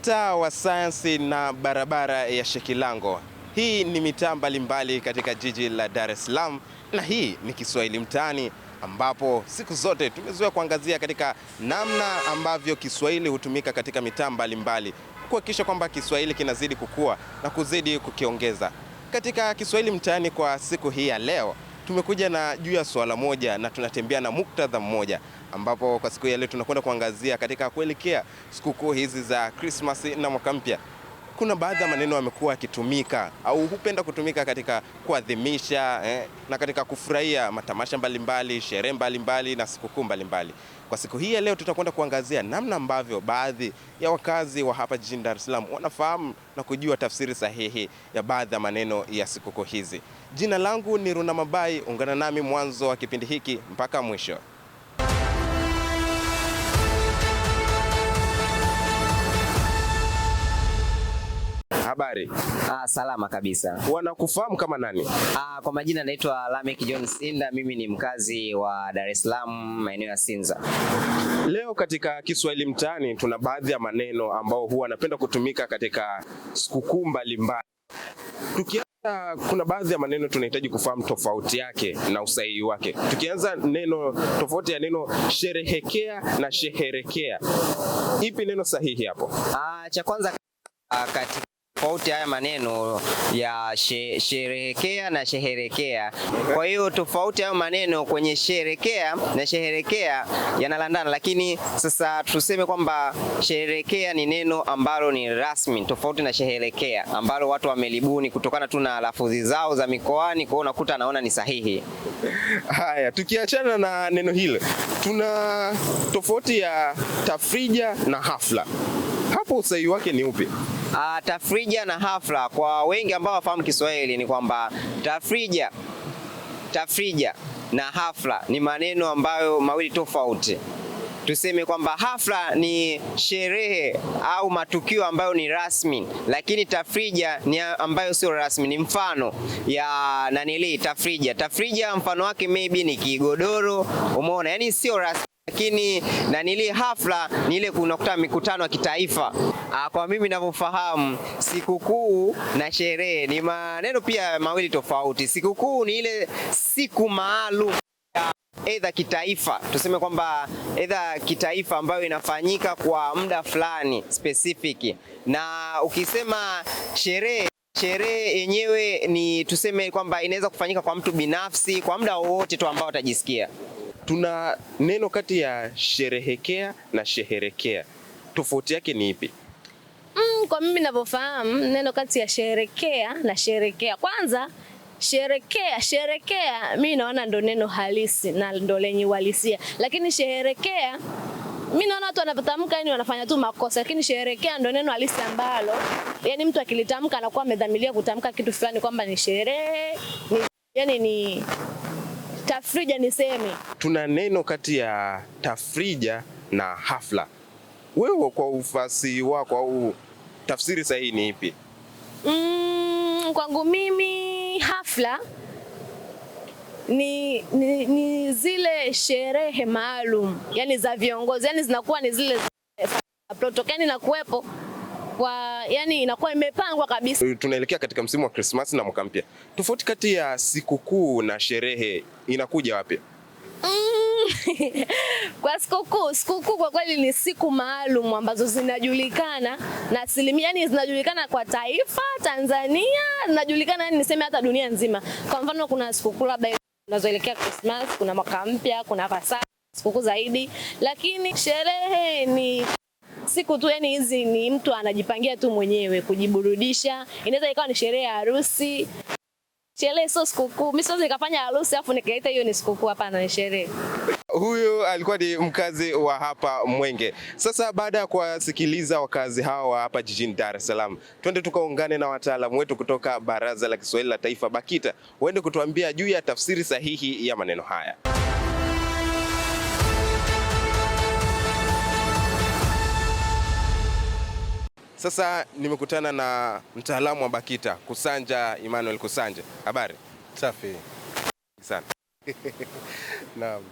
Mtaa wa Sayansi na barabara ya Shekilango. Hii ni mitaa mbalimbali katika jiji la Dar es Salaam, na hii ni Kiswahili Mtaani, ambapo siku zote tumezoea kuangazia katika namna ambavyo Kiswahili hutumika katika mitaa mbalimbali, kuhakikisha kwamba Kiswahili kinazidi kukua na kuzidi kukiongeza. Katika Kiswahili Mtaani kwa siku hii ya leo, tumekuja na juu ya swala moja na tunatembea na muktadha mmoja, ambapo kwa siku ya leo tunakwenda kuangazia katika kuelekea sikukuu hizi za Christmas na mwaka mpya. Kuna baadhi ya maneno yamekuwa yakitumika au hupenda kutumika katika kuadhimisha na katika kufurahia matamasha mbalimbali, sherehe mbalimbali na sikukuu mbalimbali. Kwa siku hii ya leo tutakwenda kuangazia namna ambavyo baadhi ya wakazi wa hapa jijini Dar es Salaam wanafahamu na kujua tafsiri sahihi ya baadhi ya maneno ya sikukuu hizi. Jina langu ni Runa Mabai, ungana nami mwanzo wa kipindi hiki mpaka mwisho. Habari? Salama kabisa. Wanakufahamu kama nani? Kwa majina naitwa Lamek John Sinda, mimi ni mkazi wa Dar es Salaam, maeneo ya Sinza. Leo katika Kiswahili Mtaani tuna baadhi ya maneno ambao huwa napenda kutumika katika sikukuu mbalimbali. Tukianza, kuna baadhi ya maneno tunahitaji kufahamu tofauti yake na usahihi wake. Tukianza, neno tofauti ya neno sherehekea na sheherekea. Ipi neno sahihi hapo? Cha kwanza katika tofauti haya maneno ya sherehekea na sheherekea. Kwa hiyo tofauti haya maneno kwenye sheherekea na sheherekea yanalandana, lakini sasa tuseme kwamba sheherekea ni neno ambalo ni rasmi tofauti na sheherekea ambalo watu wamelibuni kutokana tu na lafudhi zao za mikoani, kwa hiyo unakuta anaona ni sahihi. Haya, tukiachana na neno hilo, tuna tofauti ya tafrija na hafla. Hapo usahihi wake ni upi? Tafrija na hafla, kwa wengi ambao wafahamu Kiswahili ni kwamba tafrija na hafla ni maneno ambayo mawili tofauti. Tuseme kwamba hafla ni sherehe au matukio ambayo ni rasmi, lakini tafrija ni ambayo sio rasmi. Ni mfano ya tafrija mfano wake maybe ni kigodoro, umeona, yani sio rasmi. Lakini hafla ni ile kunakuta mikutano ya kitaifa. Kwa mimi ninavyofahamu, sikukuu na sherehe ni maneno pia mawili tofauti. Sikukuu ni ile siku maalum ya aidha kitaifa, tuseme kwamba aidha kitaifa ambayo inafanyika kwa muda fulani specific, na ukisema sherehe yenyewe ni tuseme kwamba inaweza kufanyika kwa mtu binafsi kwa muda wowote tu ambao atajisikia. Tuna neno kati ya sherehekea na sheherekea. Tofauti yake ni ipi? Kwa mimi ninavyofahamu, neno kati ya sherekea na sherekea, kwanza sherekea mimi naona ndo neno halisi na ndo lenye uhalisia, lakini sheherekea mimi naona watu wanapotamka yani wanafanya tu makosa, lakini sheherekea ndo neno halisi ambalo yani mtu akilitamka anakuwa amedhamiria kutamka kitu fulani kwamba ni sherehe, ni tafrija niseme. Tuna neno kati ya tafrija na hafla. Wewe kwa ufasihi wako au tafsiri sahihi ni ipi? Kwangu mimi hafla ni zile sherehe maalum, yani za viongozi, yani zinakuwa ni zile protokoli na kuwepo kwa, yani inakuwa imepangwa kabisa. Tunaelekea katika msimu wa Christmas na mwaka mpya. Tofauti kati ya sikukuu na sherehe inakuja wapi? Kwa sikukuu kwa kweli ni siku maalum ambazo zinajulikana na asilimia, yani zinajulikana kwa taifa Tanzania, zinajulikana yani niseme hata dunia nzima. Kwa mfano kuna sikukuu labda tunazoelekea Christmas, kuna mwaka mpya, kuna Pasaka, sikukuu zaidi, lakini sherehe ni siku tu, yani hizi ni mtu anajipangia tu mwenyewe kujiburudisha. Inaweza ikawa ni sherehe ya harusi. Sherehe sio sikukuu. Mimi siwezi nikafanya harusi afu nikaita hiyo ni sikukuu, hapana, ni sherehe. Huyu alikuwa ni mkazi wa hapa Mwenge. Sasa baada ya kuwasikiliza wakazi hawa wa hapa jijini Dar es Salaam, twende tukaungane na wataalamu wetu kutoka Baraza la Kiswahili la Taifa BAKITA, waende kutuambia juu ya tafsiri sahihi ya maneno haya. Sasa nimekutana na mtaalamu wa BAKITA, Kusanja Emmanuel Kusanja. Habari? Safi sana. Naam.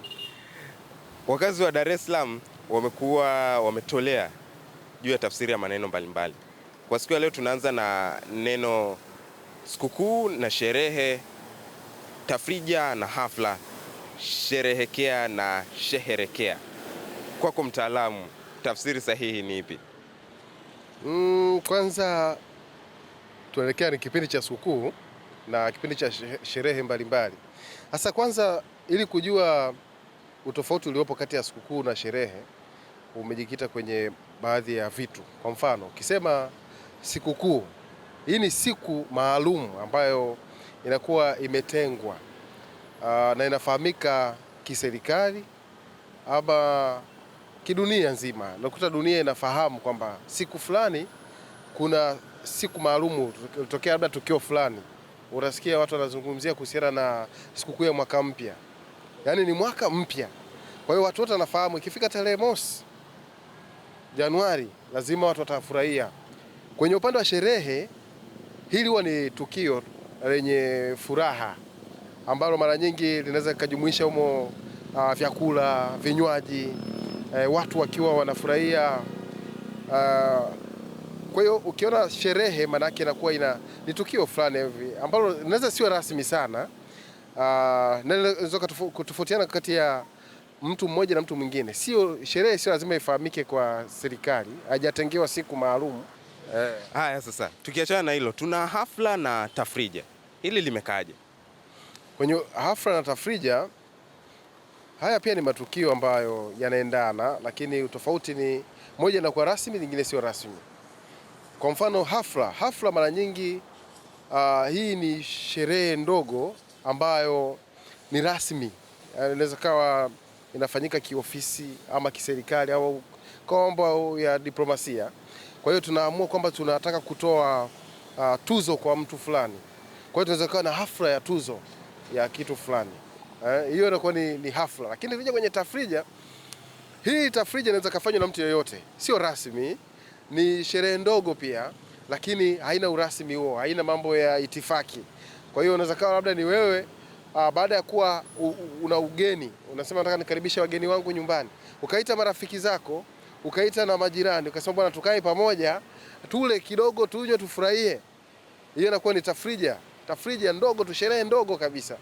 Wakazi wa Dar es Salaam wamekuwa wametolea juu ya tafsiri ya maneno mbalimbali. Kwa siku ya leo tunaanza na neno sikukuu na sherehe, tafrija na hafla, sherehekea na sheherekea. Kwako mtaalamu, tafsiri sahihi ni ipi? Kwanza tuelekea ni kipindi cha sikukuu na kipindi cha sherehe mbalimbali. Sasa kwanza, ili kujua utofauti uliopo kati ya sikukuu na sherehe, umejikita kwenye baadhi ya vitu. Kwa mfano, ukisema sikukuu, hii ni siku maalum ambayo inakuwa imetengwa na inafahamika kiserikali ama kidunia nzima. Nakuta dunia inafahamu kwamba siku fulani kuna siku maalumu ilitokea labda tukio fulani. Unasikia watu wanazungumzia kuhusiana na sikukuu ya mwaka mpya. Yaani ni mwaka mpya. Kwa hiyo watu wote wanafahamu ikifika tarehe mosi Januari lazima watu watafurahia. Kwenye upande wa sherehe, hili huwa ni tukio lenye furaha ambalo mara nyingi linaweza kujumuisha humo vyakula, vinywaji, watu wakiwa wanafurahia. Kwa hiyo ukiona sherehe, maana yake inakuwa ni tukio fulani hivi ambalo linaweza sio rasmi sana, na inaweza kutofautiana kati ya mtu mmoja na mtu mwingine. Sherehe sio lazima ifahamike kwa serikali, hajatengewa siku maalum. Haya, sasa tukiachana na hilo, tuna hafla na tafrija. Hili limekaaje? Kwenye hafla na tafrija, haya pia ni matukio ambayo yanaendana, lakini utofauti ni moja inakuwa rasmi, nyingine sio rasmi. Kwa mfano hafla mara nyingi hii ni sherehe ndogo ambayo ni rasmi. Inaweza kawa inafanyika kiofisi ama kiserikali au kwa mambo ya diplomasia. Kwa hiyo tunaamua kwamba tunataka kutoa tuzo kwa mtu fulani. Kwa hiyo tunaweza kuwa na hafla ya tuzo ya kitu fulani. Hiyo inakuwa ni hafla. Lakini tukija kwenye tafrija, hii tafrija inaweza kufanywa na mtu yeyote. Sio rasmi, ni sherehe ndogo pia, lakini haina urasmi huo, haina mambo ya itifaki. Kwa hiyo unaweza kuwa labda ni wewe baada ya kuwa una ugeni, unasema nataka nikaribisha wageni wangu nyumbani. Ukaita marafiki zako, ukaita na majirani, ukasema bwana tukae pamoja, tule kidogo, tunywe, tufurahie. Hiyo inakuwa ni tafrija. Tafrija ndogo tu, sherehe ndogo kabisa.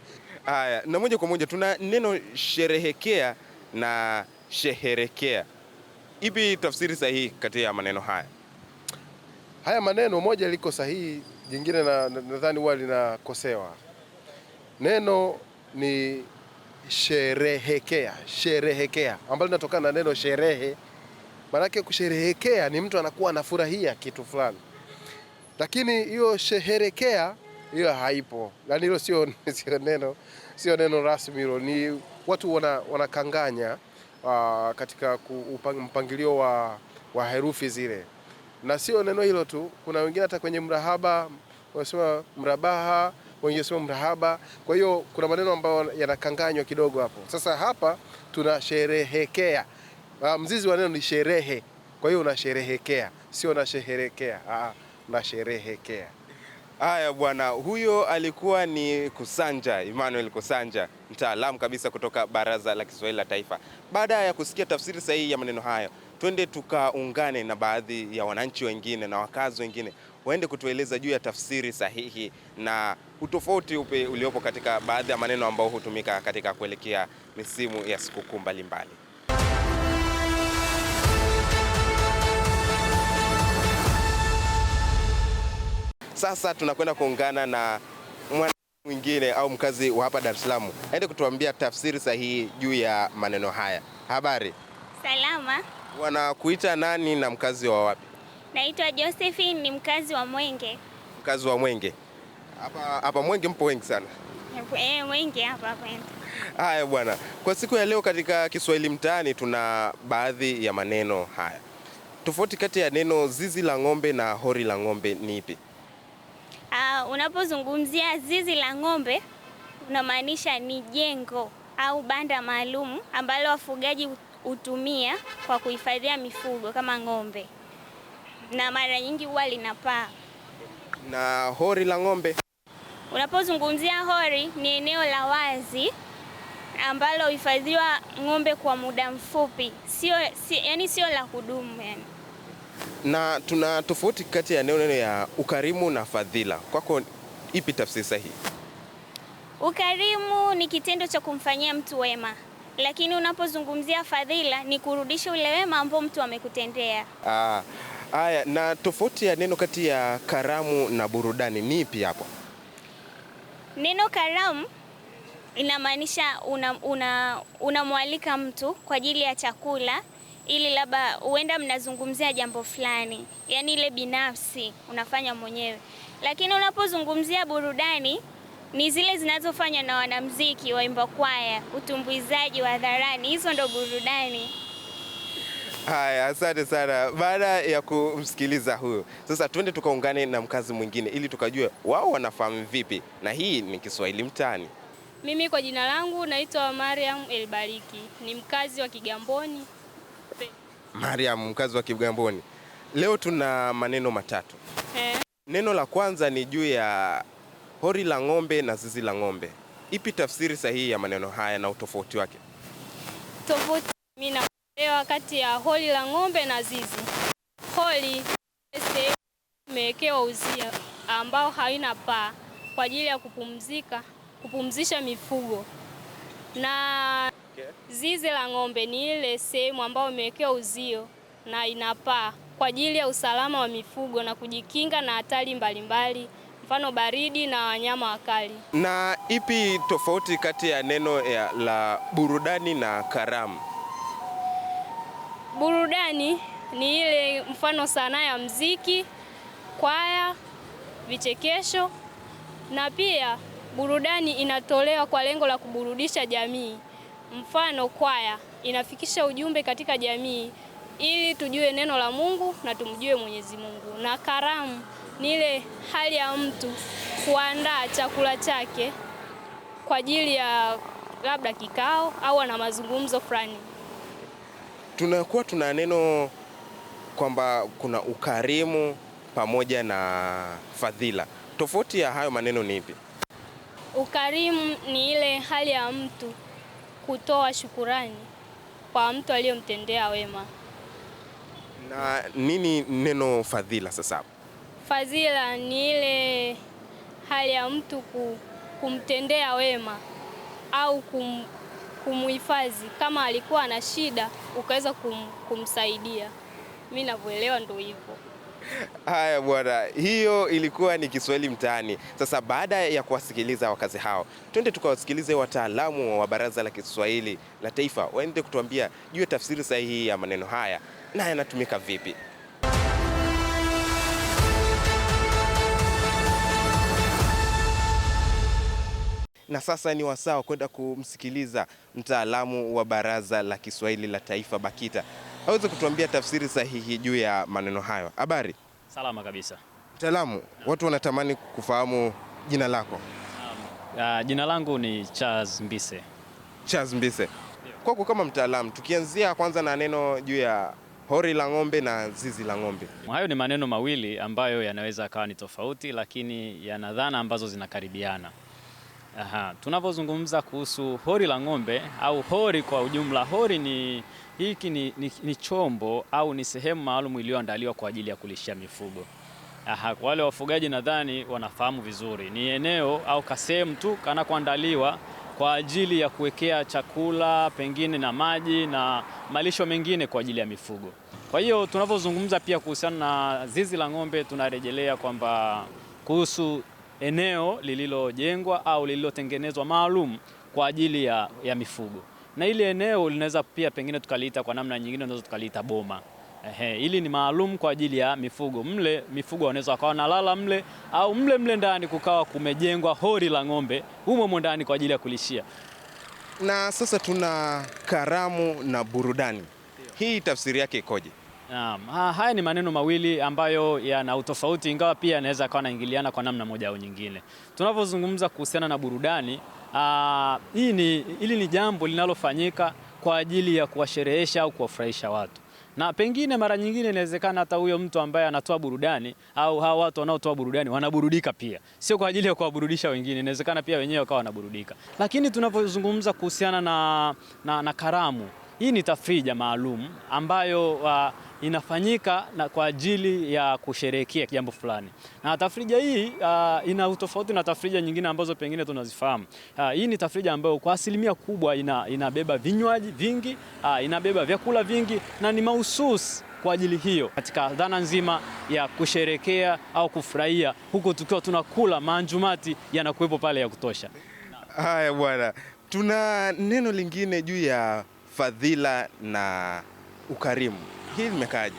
Haya, na moja kwa moja tuna neno sherehekea na sheherekea. Ipi tafsiri sahihi kati ya maneno haya? Haya maneno moja liko sahihi, jingine nadhani huwa linakosewa. Neno ni sherehekea, ambalo linatokana na neno sherehe. Maana yake kusherehekea ni mtu anakuwa anafurahia kitu fulani. Lakini hiyo sheherekea, hiyo haipo. Yaani hilo sio neno rasmi hilo. Ni watu wanakanganya katika mpangilio wa herufi zile. Na sio neno hilo tu, kuna wengine hata kwenye mrahaba wanasema mrabaha, wengine wanasema mrahaba. Kwa hiyo kuna maneno ambayo yanakanganywa kidogo hapo. Sasa hapa tuna sherehekea. Mzizi wa neno ni sherehe. Kwa hiyo unasherehekea, sio unasheherekea. Unasherehekea. Haya bwana, huyo alikuwa ni Kusanja, Emmanuel Kusanja, mtaalamu kabisa kutoka Baraza la Kiswahili la Taifa. Baada ya kusikia tafsiri sahihi ya maneno hayo, twende tukaungane na baadhi ya wananchi wengine na wakazi wengine waende kutueleza juu ya tafsiri sahihi na utofauti upe uliopo katika baadhi ya maneno ambayo hutumika katika kuelekea misimu ya sikukuu mbalimbali. Sasa tunakwenda kuungana na mwingine au mkazi wa hapa Dar es Salaam, aende kutuambia tafsiri sahihi juu ya maneno haya. Habari? Salama. Wanakuita nani na mkazi wa wapi? Naitwa Josephine, ni mkazi wa Mwenge. Mkazi wa Mwenge. Hapa Mwenge mpo wengi sana. Mwenge hapa. Haya bwana, kwa siku ya leo katika Kiswahili Mtaani tuna baadhi ya maneno haya. Tofauti kati ya neno zizi la ng'ombe na hori la ng'ombe ni ipi? Unapozungumzia zizi la ng'ombe unamaanisha ni jengo au banda maalum ambalo wafugaji hutumia kwa kuhifadhia mifugo kama ng'ombe, na mara nyingi huwa lina paa. Na hori la ng'ombe? Unapozungumzia hori ni eneo la wazi ambalo huhifadhiwa ng'ombe kwa muda mfupi, sio la kudumu yani. Na tuna tofauti kati ya neno ya ukarimu na fadhila. Kwako ipi tafsiri sahihi? Ukarimu ni kitendo cha kumfanyia mtu wema, lakini unapozungumzia fadhila ni kurudisha ule wema ambao mtu amekutendea. Haya, na tofauti ya neno kati ya karamu na burudani ni ipi hapo? Neno karamu inamaanisha unamwalika mtu kwa ajili ya chakula, ili labda huenda mnazungumzia jambo fulani, yaani ile binafsi unafanya mwenyewe. Lakini unapozungumzia burudani ni zile zinazofanywa na wanamuziki, waimba kwaya, utumbuizaji wa hadharani, hizo ndo burudani. Haya, asante sana. Baada ya kumsikiliza huyo, sasa twende tukaungane na mkazi mwingine ili tukajue wao wanafahamu vipi, na hii ni Kiswahili Mtaani. Mimi kwa jina langu naitwa Mariam Elbariki, ni mkazi wa Kigamboni. Mariam, mkazi wa Kigamboni. Leo tuna maneno matatu. Neno la kwanza ni juu ya hori la ng'ombe na zizi la ng'ombe. Ipi tafsiri sahihi ya maneno haya na utofauti wake? Tofauti mimi naelewa kati ya hori la ng'ombe na zizi. Hori imewekewa uzio ambao haina paa kwa ajili ya kupumzisha mifugo. Na zizi la ng'ombe ni ile sehemu ambayo imewekewa uzio na ina paa kwa ajili ya usalama wa mifugo na kujikinga na hatari mbalimbali, mfano baridi na wanyama wakali. Na ipi tofauti kati ya neno la burudani na karamu? Burudani ni ile mfano sanaa ya muziki, kwaya, vichekesho, na pia burudani inatolewa kwa lengo la kuburudisha jamii. Mfano kwaya inafikisha ujumbe katika jamii ili tujue neno la Mungu na tumjue Mwenyezi Mungu. Na karamu ni ile hali ya mtu kuandaa chakula chake kwa ajili ya labda kikao au ana mazungumzo fulani. Tunakuwa tuna neno kwamba kuna ukarimu pamoja na fadhila. Tofauti ya hayo maneno ni ipi? Ukarimu ni ile hali ya mtu kutoa shukurani kwa mtu aliyomtendea wema. Na nini neno fadhila sasa? Fadhila ni ile hali ya mtu kumtendea wema au kumuhifadhi kama alikuwa ana shida ukaweza kumsaidia. Mimi ninavyoelewa ndio hivyo. Haya bwana, hiyo ilikuwa ni Kiswahili Mtaani. Sasa baada ya kuwasikiliza wakazi hao, twende tukawasikilize wataalamu wa Baraza la Kiswahili la Taifa waende kutuambia juu ya tafsiri sahihi ya maneno haya na yanatumika vipi. Na sasa ni wasaa kwenda kumsikiliza mtaalamu wa Baraza la Kiswahili la Taifa BAKITA aweze kutuambia tafsiri sahihi juu ya maneno hayo. Habari? Salama kabisa. Mtaalamu, watu wanatamani kufahamu jina lako. Jina langu ni Charles Mbise. Charles Mbise. Kwako kama mtaalamu, tukianzia kwanza na neno juu ya hori la ng'ombe na zizi la ng'ombe. Hayo ni maneno mawili ambayo yanaweza kawa ni tofauti, lakini yana dhana ambazo zinakaribiana. Tunapozungumza kuhusu hori la ng'ombe au hori kwa ujumla, hori ni chombo au ni sehemu maalum iliyoandaliwa kwa ajili ya kulishia mifugo. Kwa wale wafugaji nadhani wanafahamu vizuri, ni eneo au kasehemu tu kanakoandaliwa kwa ajili ya kuwekea chakula pengine na maji na malisho mengine kwa ajili ya mifugo. Kwa hiyo tunapozungumza pia kuhusiana na zizi la ng'ombe, tunarejelea kwamba kuhusu eneo lililojengwa au lililotengenezwa maalum kwa ajili ya mifugo. Na ile eneo linaweza pia pengine tukaliita kwa namna nyingine, tunaweza tukaliita boma. Hili ni maalum kwa ajili ya mifugo. Mle mifugo wanaweza wakawa nalala mle au mle ndani kukawa kumejengwa hori la ng'ombe humo ndani kwa ajili ya kulishia. Na sasa tuna karamu na burudani. Hii tafsiri yake ikoje? Haya ni maneno mawili ambayo yana utofauti, ingawa pia yanaweza kawa naingiliana kwa namna moja au nyingine. Tunapozungumza kuhusiana na burudani, hili ni jambo linalofanyika kwa ajili ya kuwasherehesha au kuwafurahisha watu. Na pengine mara nyingine inawezekana hata huyo mtu ambaye anatoa burudani au hawa watu wanaotoa burudani wanaburudika pia. Sio kwa ajili ya kuwaburudisha wengine, inawezekana pia wenyewe wakawa wanaburudika. Lakini tunapozungumza kuhusiana na karamu, Hii ni tafrija maalum ambayo inafanyika kwa ajili ya kusherehekea jambo fulani. Na tafrija hii ina utofauti na tafrija nyingine ambazo pengine tunazifahamu. Hii ni tafrija ambayo kwa asilimia kubwa inabeba vinywaji vingi, inabeba vyakula vingi na ni mahususi kwa ajili hiyo, katika dhana nzima ya kusherehekea au kufurahia, huku tukiwa tunakula maanjumati yanakuwepo pale ya kutosha. Haya bwana, tuna neno lingine juu ya fadhila na ukarimu. Hii limekaje?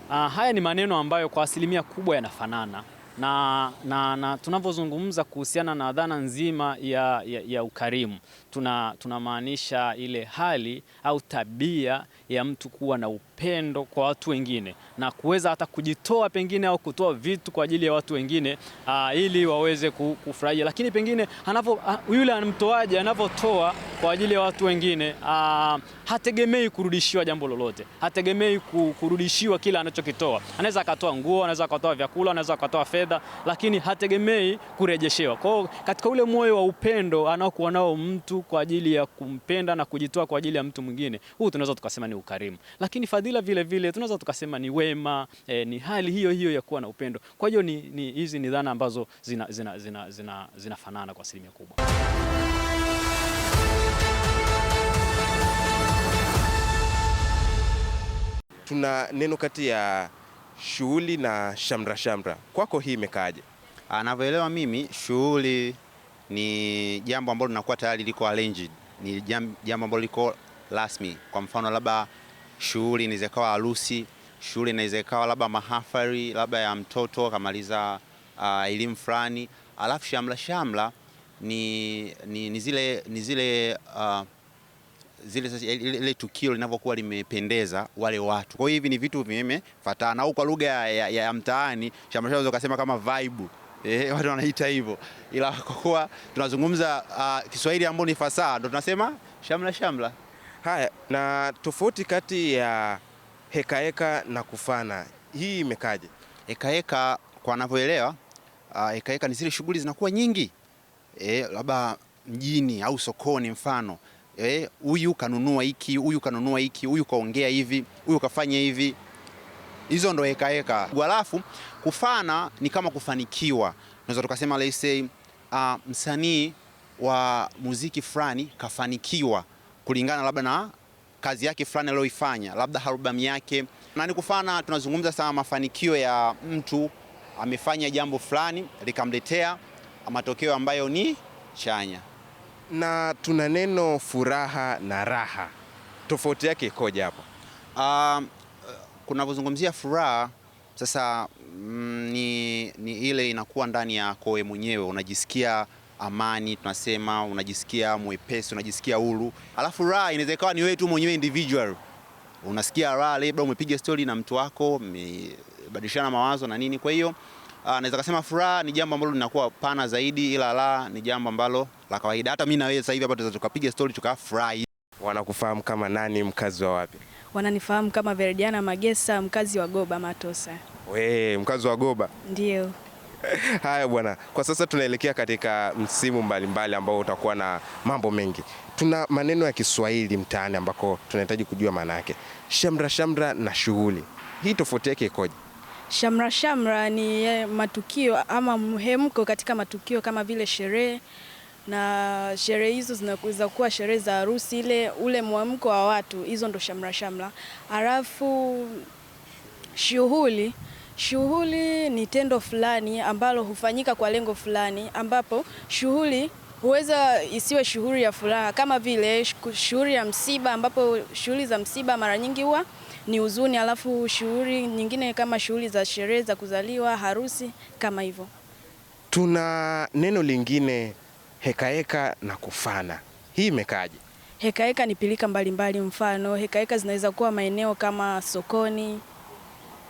Haya ni maneno ambayo kwa asilimia kubwa yanafanana na tunapozungumza kuhusiana na dhana nzima ya ukarimu, tunamaanisha ile hali au tabia ya mtu kuwa na upendo kwa watu wengine na kuweza hata kujitoa pengine au kutoa vitu kwa ajili ya watu wengine ili waweze kufurahia. Lakini pengine yule mtoaji anavyotoa kwa ajili ya watu wengine hategemei kurudishiwa jambo lolote, hategemei kurudishiwa kile anachokitoa. Anaweza akatoa nguo, anaweza akatoa vyakula, anaweza akatoa fedha, lakini hategemei kurejeshewa. Kwa hiyo katika ule moyo wa upendo anaokuwa nao mtu kwa ajili ya kumpenda na kujitoa kwa ajili ya mtu mwingine, huu tunaweza tukasema ni ukarimu. Lakini fadhila vile vile tunaweza tukasema ni wema, ni hali hiyo hiyo ya kuwa na upendo. Kwa hiyo hizi ni dhana ambazo zinafanana kwa asilimia kubwa. Tuna neno kati ya shughuli na shamra shamra. Kwako hii imekaaje? Anavyoelewa mimi, shughuli ni jambo ambalo linakuwa tayari liko arranged, ni jambo ambalo liko rasmi. Kwa mfano labda shughuli inaweza kuwa harusi, shughuli inaweza kuwa labda mahafali labda ya mtoto kamaliza elimu fulani. Alafu shamla shamla ni zile tukio linavyokuwa limependeza wale watu. Kwa hiyo hivi ni vitu vimefuatana, au kwa lugha ya mtaani shamla shamla ukasema kama vibe. Watu wanaita hivyo. Ila kwa kuwa tunazungumza Kiswahili ambacho ni fasaha, ndio tunasema shamla shamla. Haya, na tofauti kati ya hekaheka na kufana, hii imekaje? Hekaheka kwa anavyoelewa, hekaheka ni zile shughuli zinakuwa nyingi. Labda mjini au sokoni mfano. Huyu kanunua hiki, huyu kanunua hiki, huyu kaongea hivi, huyu kafanya hivi. Hizo ndo hekaheka. Halafu kufana ni kama kufanikiwa. Tunaweza tukasema let's say msanii wa muziki fulani kafanikiwa kulingana labda na kazi yake fulani aliyoifanya, labda albamu yake. Na ni kufana, tunazungumza sana mafanikio ya mtu amefanya jambo fulani likamletea matokeo ambayo ni chanya. Na tuna neno furaha na raha. Tofauti yake ikoje hapo? Kunavyozungumzia furaha sasa, ni ile inakuwa ndani ya koe mwenyewe, unajisikia amani, tunasema unajisikia mwepesi, unajisikia huru. Alafu raha inaweza kuwa ni wewe tu mwenyewe individual. Unasikia raha labda umepiga story na mtu wako, mmebadilishana mawazo na nini. Kwa hiyo naweza kusema furaha ni jambo ambalo linakuwa pana zaidi, ila raha ni jambo ambalo la kawaida. Hata mimi na wewe sasa hivi hapa tunaweza tukapiga story tukafurahi. Wanakufahamu kama nani, mkazi wa wapi? Wananifahamu kama Veridiana Magesa, mkazi wa Goba Matosa. Mkazi wa Goba? Ndio. Haya bwana, kwa sasa tunaelekea katika msimu mbalimbali ambao utakuwa na mambo mengi. Tuna maneno ya Kiswahili mtaani ambako tunahitaji kujua maana yake. Shamra shamra na shughuli, hii tofauti yake ikoje? Shamra shamra ni matukio ama mhemko katika matukio kama vile sherehe, na sherehe hizo zinaweza kuwa sherehe za harusi, ule mwamko wa watu, hizo ndo shamra shamra. Alafu shughuli ni tendo fulani ambalo hufanyika kwa lengo fulani, ambapo shughuli huweza isiwe shughuli ya furaha, kama vile shughuli ya msiba, ambapo shughuli za msiba mara nyingi huwa ni huzuni. Alafu shughuli nyingine kama shughuli za sherehe za kuzaliwa, harusi, kama hivyo. Tuna neno lingine hekaheka na kufana, hii imekaje? Hekaheka ni pilika mbalimbali. Mfano hekaheka zinaweza kuwa maeneo kama sokoni,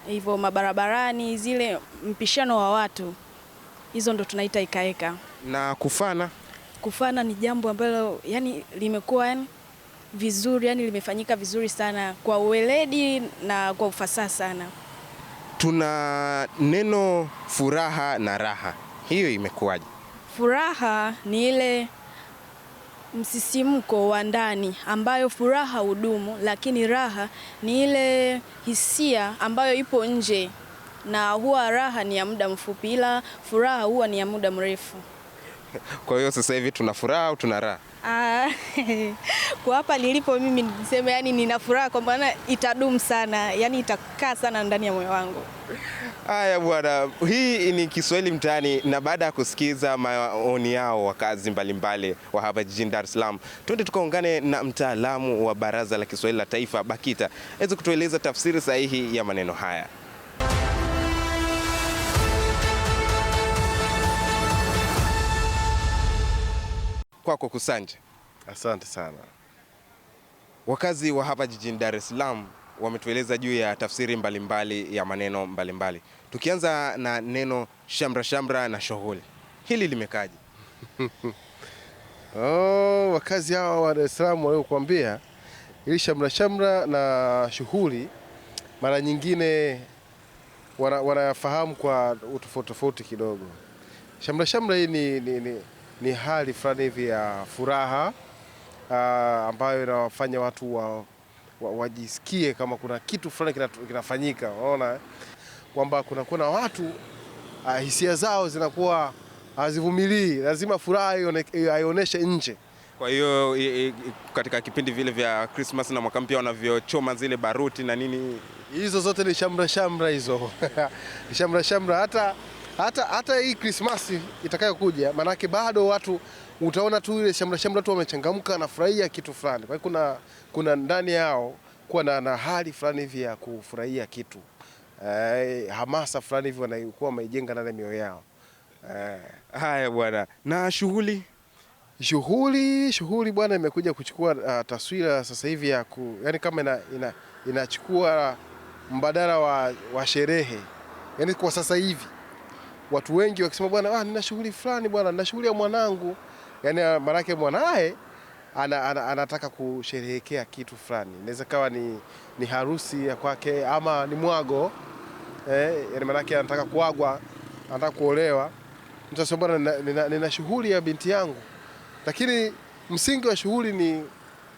hivyo mabarabarani, zile mpishano wa watu, hizo ndo tunaita hekaheka. Na kufana ni jambo ambalo limekuwa vizuri, limefanyika vizuri sana kwa uweledi na kwa ufasaha sana. Tuna neno furaha na raha, hiyo imekuwaje? Furaha ni ile msisimko wa ndani ambayo furaha hudumu, lakini raha ni ile hisia ambayo ipo nje, na huwa raha ni ya muda mfupi, ila furaha huwa ni ya muda mrefu. Kwa hiyo sasa hivi tuna furaha au tuna raha? Kwa hapa nilipo mimi niseme, yani nina furaha kwa maana itadumu sana, yani itakaa sana ndani ya moyo wangu. Haya bwana, hii ni Kiswahili Mtaani, na baada ya kusikiza maoni yao wakazi mbalimbali wa hapa jijini Dar es Salaam, twende tukaungane na mtaalamu wa Baraza la Kiswahili la Taifa BAKITA aweze kutueleza tafsiri sahihi ya maneno haya. Kwako Kusanje. Asante sana. Wakazi wa hapa jijini Dar es Salaam wametueleza juu ya tafsiri mbalimbali ya maneno mbalimbali. Tukianza na neno shamra shamra na shughuli, hili limekaje? Wakazi hawa wa Dar es Salaam waliokuambia ili shamra shamra na shughuli mara nyingine wanayafahamu kwa utofauti kidogo. Shamra shamra hii ni hali fulani hivi ya furaha ambayo inawafanya watu wajisikie kama kuna kitu fulani kinafanyika. Unaona kwamba kuna watu hisia zao zinakuwa hazivumilii, lazima furaha ioneshe nje. Kwa hiyo katika kipindi vile vya Christmas na mwaka mpya wanavyochoma zile baruti na nini, hizo zote ni shamra shamra hizo. Shamra shamra hata hii Christmas itakayokuja, manake bado watu utaona tu ile shamra shamra, watu wamechangamka na furahia kitu fulani. Kwa hiyo kuna ndani yao kuwa na hali fulani hivi ya kufurahia kitu. Hamasa fulani hivi wanaikuwa wameijenga ndani ya mioyo yao. Haya bwana, na shughuli bwana imekuja kuchukua taswira sasa hivi ya yani kama inachukua mbadala wa sherehe. Yani kwa sasa hivi watu wengi wakisema bwana nina shughuli fulani bwana, nina shughuli ya mwanangu, yani maana mwanae anataka kusherehekea kitu fulani. Inaweza kawa ni harusi ya kwake ama ni mwago, yani maana anataka kuagwa, anataka kuolewa. Mtu anasema bwana nina shughuli ya binti yangu. Lakini msingi wa shughuli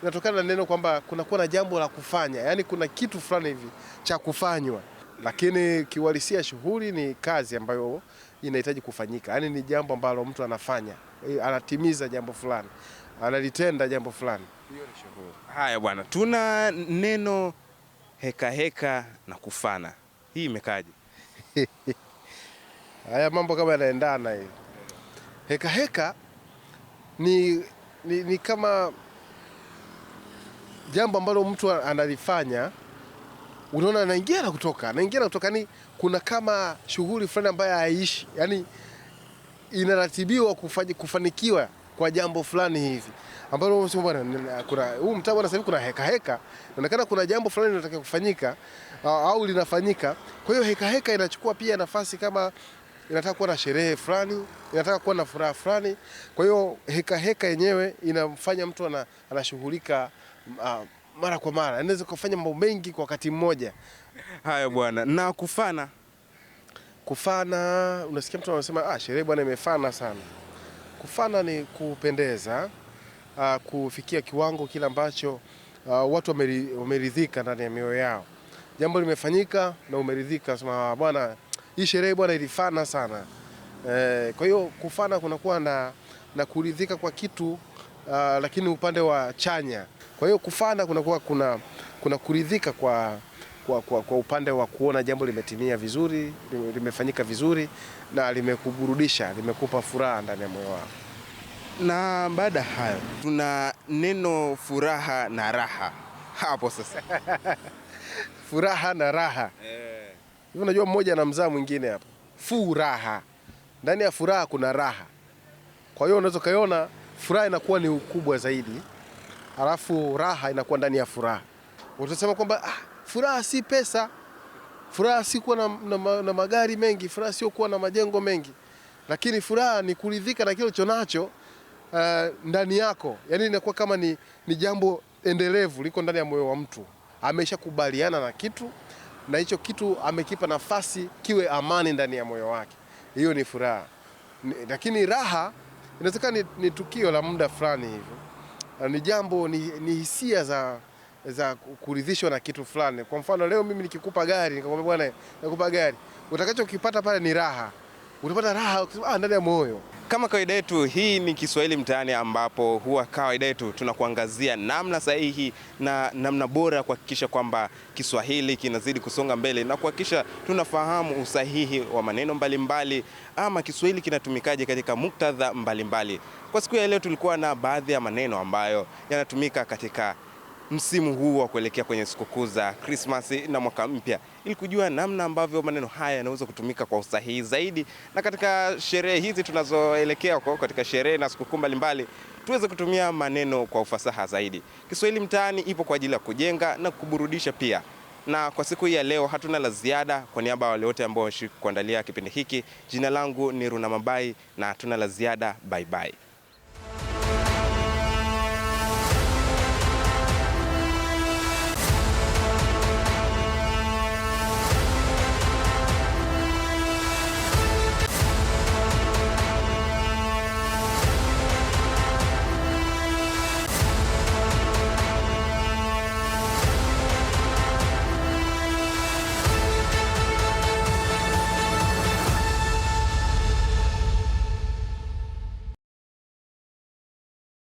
inatokana na neno kwamba kunakuwa na jambo la kufanya, yani kuna kitu fulani hivi cha kufanywa. Lakini kiuhalisia shughuli ni kazi ambayo inahitaji kufanyika, yani ni jambo ambalo mtu anafanya, anatimiza jambo fulani, analitenda jambo fulani. Hiyo ni shughuli. Haya bwana, tuna neno heka heka na kufana, hii imekaje? Haya mambo kama yanaendana hivi. Heka heka ni kama jambo ambalo mtu analifanya, unaona anaingia na kutoka, ni kuna kama shughuli fulani ambayo haiishi, yani inaratibiwa kufanikiwa kwa jambo fulani hivi ambalo unasema bwana kuna huu mtaa bwana, sasa kuna heka heka, inaonekana kuna jambo fulani linataka kufanyika au linafanyika. Kwa hiyo heka heka inachukua pia nafasi kama inataka kuwa na sherehe fulani, inataka kuwa na furaha fulani. Kwa hiyo heka heka yenyewe inamfanya mtu anashughulika mara kwa mara, anaweza kufanya mambo mengi kwa wakati mmoja. Haya bwana, na kufana unasikia mtu anasema sherehe bwana imefana sana. Kufana ni kupendeza, kufikia kiwango kile ambacho watu wameridhika ndani ya mioyo yao. Jambo limefanyika na umeridhika, sema bwana hii sherehe bwana ilifana sana. Kwa hiyo kufana kunakuwa na kuridhika kwa kitu, lakini upande wa chanya. Kwa hiyo kufana kunakuwa kuna kuridhika kwa upande wa kuona jambo limetimia vizuri, limefanyika vizuri na limekuburudisha, limekupa furaha ndani ya moyo wako. Na baada hayo tuna neno furaha na raha. Hapo sasa furaha na raha. Hivi unajua mmoja anamzaa mwingine hapa. Furaha. Ndani ya furaha kuna raha. Kwa hiyo unaweza kaiona furaha inakuwa ni ukubwa zaidi, alafu raha inakuwa ndani ya furaha. Utasema kwamba furaha si pesa, furaha si kuwa na magari mengi, furaha sio kuwa na majengo mengi, lakini furaha ni kuridhika na kile ulichonacho ndani yako. Yaani inakuwa kama ni jambo endelevu liko ndani ya moyo wa mtu. Ameshakubaliana na kitu na hicho kitu amekipa nafasi kiwe amani ndani ya moyo wake. Hiyo ni furaha. Lakini raha inawezekana ni tukio la muda fulani hivi. ni jambo, ni hisia za kuridhishwa na kitu fulani. Kwa mfano leo mimi nikikupa gari, nikamwambia bwana nakupa gari, utakachokipata pale ni raha, utapata raha ndani ya moyo. Kama kawaida yetu, hii ni Kiswahili Mtaani, ambapo huwa kawaida yetu tunakuangazia namna sahihi na namna bora ya kuhakikisha kwamba Kiswahili kinazidi kusonga mbele na kuhakikisha tunafahamu usahihi wa maneno mbalimbali ama Kiswahili kinatumikaje katika muktadha mbalimbali. Kwa siku ya leo tulikuwa na baadhi ya maneno ambayo yanatumika katika msimu huu wa kuelekea kwenye sikukuu za Christmas na mwaka mpya, ili kujua namna ambavyo maneno haya yanaweza kutumika kwa usahihi zaidi, na katika sherehe hizi tunazoelekea huko, katika sherehe na sikukuu mbalimbali, tuweze kutumia maneno kwa ufasaha zaidi. Kiswahili Mtaani ipo kwa ajili ya kujenga na kuburudisha pia. Na kwa siku hii ya leo hatuna la ziada. Kwa niaba ya wale wote ambao wameshiriki kuandalia kipindi hiki, jina langu ni Runa Mabai na hatuna la ziada. Bye bye.